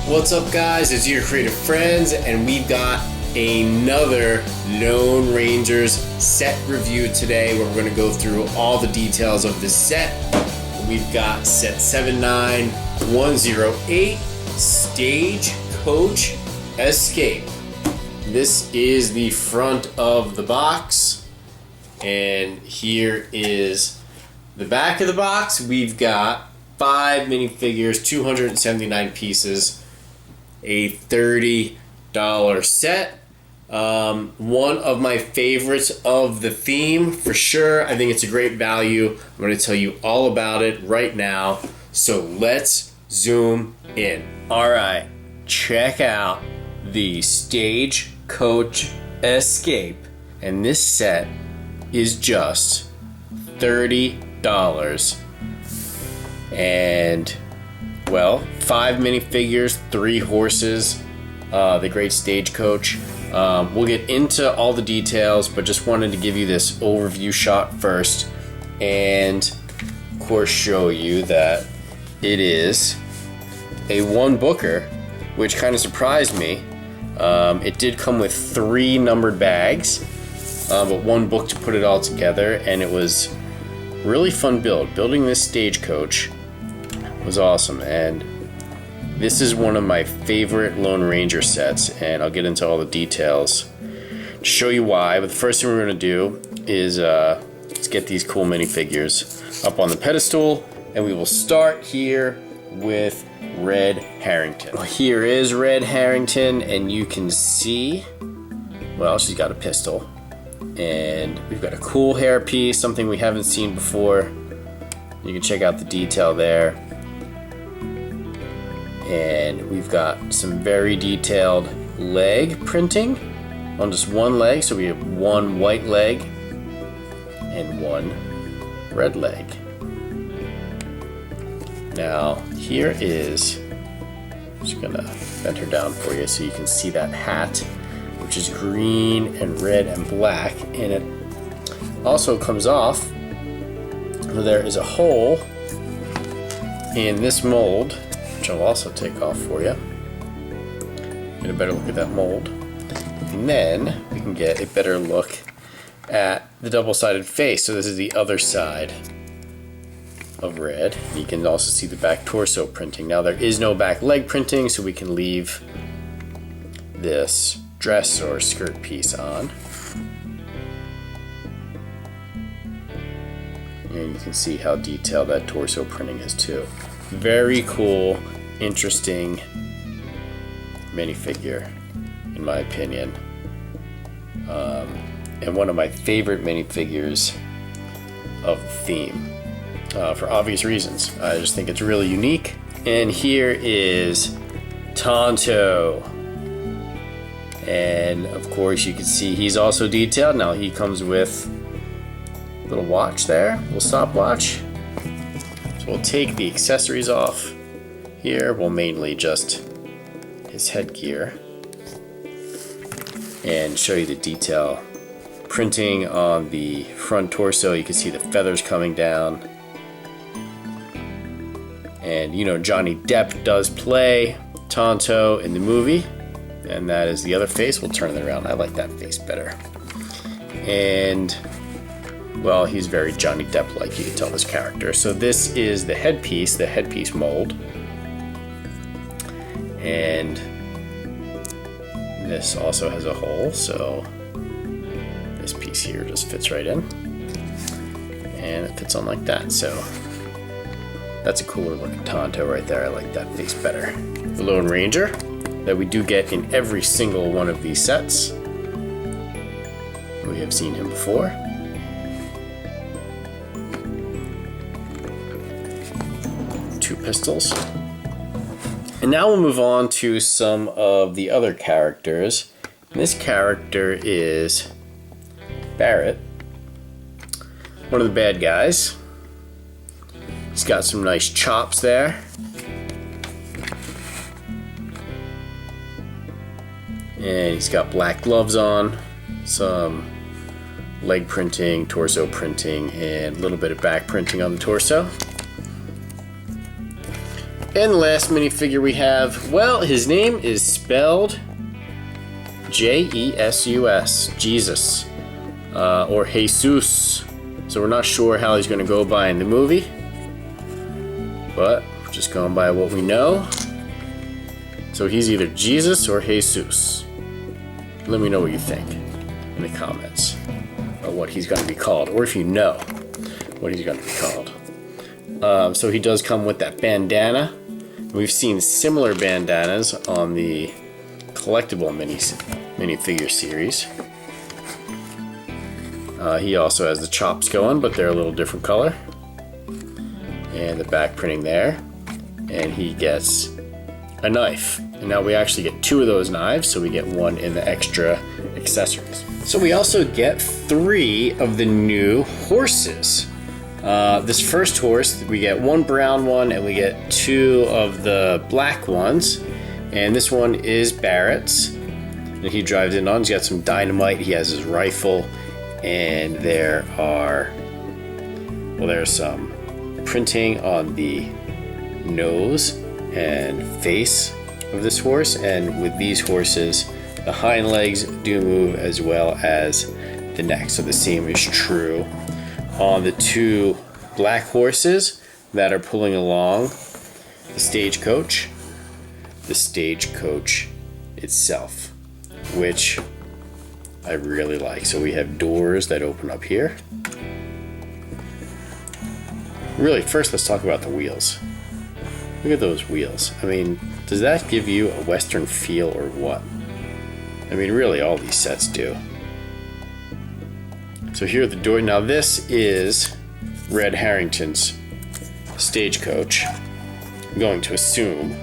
What's up, guys? It's your creative friends, and we've got another Lone Rangers set review today where we're going to go through all the details of this set. We've got set 79108, Stagecoach Escape. This is the front of the box, and here is the back of the box. We've got 5 minifigures, 279 pieces, a $30 set. One of my favorites of the theme for sure. I think it's a great value. I'm going to tell you all about it right now. So let's zoom in. All right, check out the Stagecoach Escape, and this set is just $30. And well, 5 minifigures, 3 horses, the great Stagecoach. We'll get into all the details, but just wanted to give you this overview shot first, and of course show you that it is a one booker, which kind of surprised me. It did come with 3 numbered bags, but one book to put it all together, and it was really fun build. Building this Stagecoach was awesome, and this is one of my favorite Lone Ranger sets, and I'll get into all the details to show you why. But the first thing we're going to do is let's get these cool minifigures up on the pedestal, and we will start here with Red Harrington. Well, here is Red Harrington, and you can see, well, she's got a pistol, and we've got a cool hairpiece, something we haven't seen before. You can check out the detail there. And we've got some very detailed leg printing on just one leg. So we have one white leg and one red leg. Now here is, I'm just gonna bend her down for you so you can see that hat, which is green and red and black, and it also comes off. There is a hole in this mold, which I'll also take off for you. Get a better look at that mold. And then we can get a better look at the double-sided face. So this is the other side of Red. You can also see the back torso printing. Now there is no back leg printing, so we can leave this dress or skirt piece on. And you can see how detailed that torso printing is too. Very cool, interesting minifigure, in my opinion. And one of my favorite minifigures of the theme, for obvious reasons. I just think it's really unique. And here is Tonto. And of course you can see he's also detailed. Now he comes with a little watch there, little stopwatch. So we'll take the accessories off here. Well, mainly just his headgear, and show you the detail printing on the front torso. You can see the feathers coming down. And you know, Johnny Depp does play Tonto in the movie, and that is the other face. We'll turn it around. I like that face better. And well, he's very Johnny Depp-like, you can tell this character. So this is the headpiece mold. And this also has a hole, so this piece here just fits right in. And it fits on like that, so that's a cooler looking Tonto right there. I like that face better. The Lone Ranger that we do get in every single one of these sets. We have seen him before. 2 pistols. And now we'll move on to some of the other characters. And this character is Barret, one of the bad guys. He's got some nice chops there. And he's got black gloves on, some leg printing, torso printing, and a little bit of back printing on the torso. And the last minifigure we have, well, his name is spelled J-E-S-U-S, Jesus, or Jesus. So we're not sure how he's going to go by in the movie, but we're just going by what we know. So he's either Jesus or Jesus. Let me know what you think in the comments about what he's going to be called, or if you know what he's going to be called. So he does come with that bandana. We've seen similar bandanas on the collectible minifigure series. He also has the chops going, but they're a little different color. And the back printing there. And he gets a knife. And now we actually get 2 of those knives, so we get 1 in the extra accessories. So we also get 3 of the new horses. This first horse, we get 1 brown one and we get 2 of the black ones. And this one is Barret's. And he drives in on. He's got some dynamite. He has his rifle. And there's some printing on the nose and face of this horse. And with these horses, the hind legs do move as well as the neck. So the same is true on the 2 black horses that are pulling along the stagecoach itself, which I really like. So we have doors that open up here. Really, first let's talk about the wheels. Look at those wheels. I mean, does that give you a Western feel or what? I mean, really, all these sets do. So here are the door. Now this is Red Harrington's stagecoach. I'm going to assume.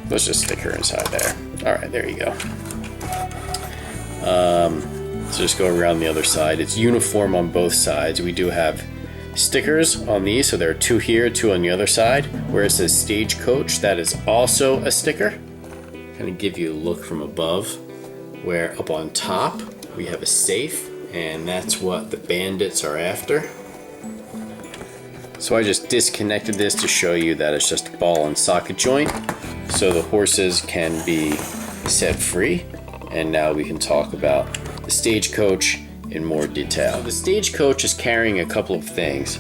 Let's just stick her inside there. All right, there you go. So just go around the other side. It's uniform on both sides. We do have stickers on these, so there are 2 here, 2 on the other side. Where it says stagecoach, that is also a sticker. Kind of give you a look from above, where up on top we have a safe, and that's what the bandits are after. So I just disconnected this to show you that it's just a ball and socket joint, so the horses can be set free. And now we can talk about the stagecoach in more detail. The stagecoach is carrying a couple of things,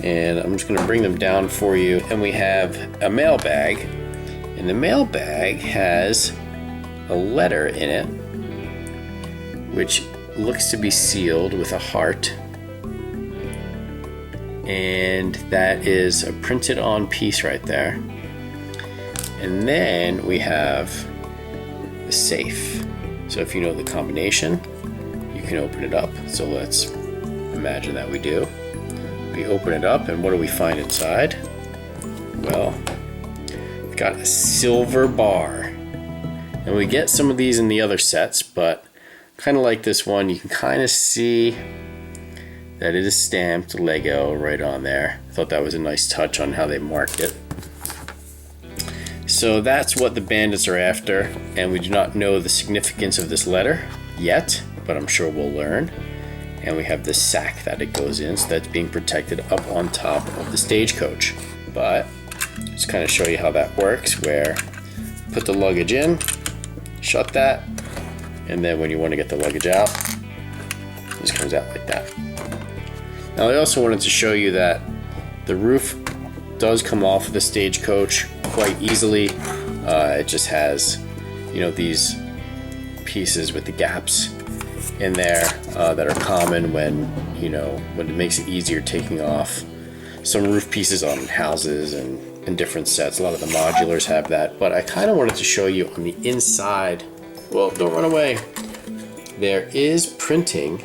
and I'm just going to bring them down for you. And we have a mailbag, and the mailbag has a letter in it, which looks to be sealed with a heart, and that is a printed on piece right there. And then we have the safe. So if you know the combination, you can open it up. So let's imagine that we do. We open it up, and what do we find inside? Well, we've got a silver bar. And we get some of these in the other sets, but kind of like this one, you can kind of see that it is stamped Lego right on there. I thought that was a nice touch on how they marked it. So that's what the bandits are after, and we do not know the significance of this letter yet, but I'm sure we'll learn. And we have this sack that it goes in, so that's being protected up on top of the stagecoach. But just kind of show you how that works, where put the luggage in, shut that, and then when you want to get the luggage out, it just comes out like that. Now I also wanted to show you that the roof does come off of the stagecoach quite easily. It just has, these pieces with the gaps in there that are common when it makes it easier taking off some roof pieces on houses and different sets. A lot of the modulars have that, but I kind of wanted to show you on the inside. Well, don't run away. There is printing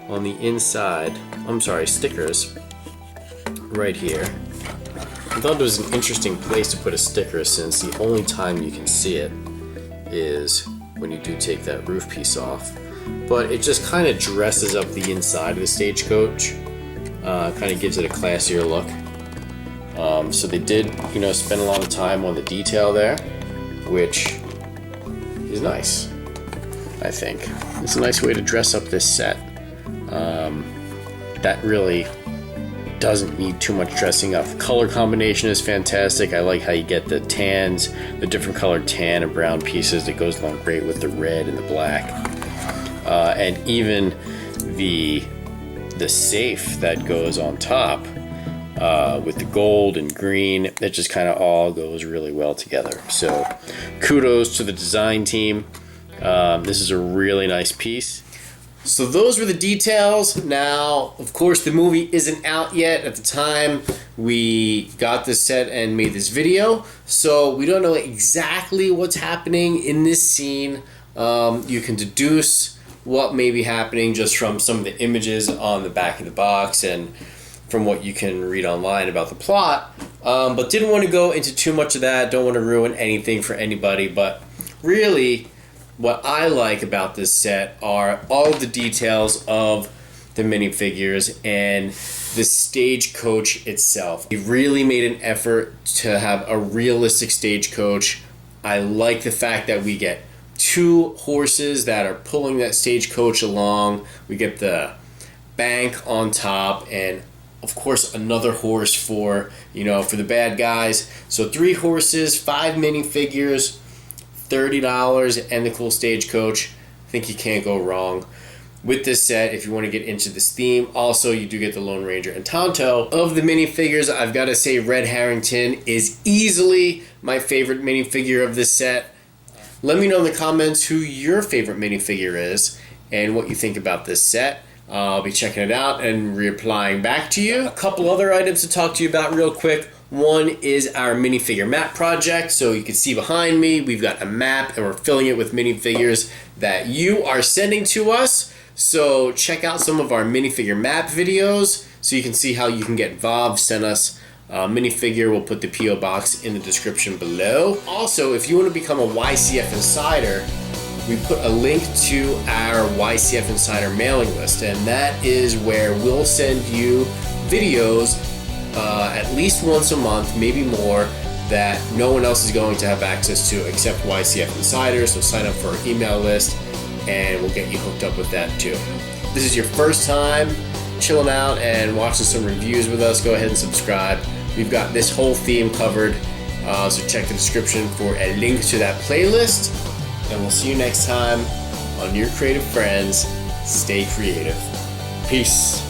on the inside. I'm sorry, stickers right here. I thought it was an interesting place to put a sticker, since the only time you can see it is when you do take that roof piece off. But it just kind of dresses up the inside of the stagecoach, kind of gives it a classier look. So they did, spend a lot of time on the detail there, which is nice, I think. It's a nice way to dress up this set. That really doesn't need too much dressing up. The color combination is fantastic. I like how you get the tans, the different colored tan and brown pieces that goes along great with the red and the black. And even the safe that goes on top with the gold and green, it just kind of all goes really well together. So kudos to the design team. This is a really nice piece. So those were the details. Now, of course, the movie isn't out yet at the time we got this set and made this video, so we don't know exactly what's happening in this scene. You can deduce what may be happening just from some of the images on the back of the box and from what you can read online about the plot, but didn't want to go into too much of that. Don't want to ruin anything for anybody, but really what I like about this set are all of the details of the minifigures and the stagecoach itself. We really made an effort to have a realistic stagecoach. I like the fact that we get 2 horses that are pulling that stagecoach along. We get the bank on top, and of course another horse for the bad guys. So 3 horses, 5 minifigures, $30, and the cool stagecoach. I think you can't go wrong with this set if you want to get into this theme. Also, you do get the Lone Ranger and Tonto. Of the minifigures, I've got to say Red Harrington is easily my favorite minifigure of this set. Let me know in the comments who your favorite minifigure is and what you think about this set. I'll be checking it out and replying back to you. A couple other items to talk to you about real quick. One is our Minifigure Map Project. So you can see behind me, we've got a map and we're filling it with minifigures that you are sending to us. So check out some of our minifigure map videos so you can see how you can get involved. Send us a minifigure. We'll put the P.O. box in the description below. Also, if you want to become a YCF Insider, we put a link to our YCF Insider mailing list, and that is where we'll send you videos at least once a month, maybe more, that no one else is going to have access to except YCF Insiders. So sign up for our email list and we'll get you hooked up with that too. If this is your first time chilling out and watching some reviews with us, go ahead and subscribe. We've got this whole theme covered, so check the description for a link to that playlist. And we'll see you next time on Your Creative Friends. Stay creative. Peace.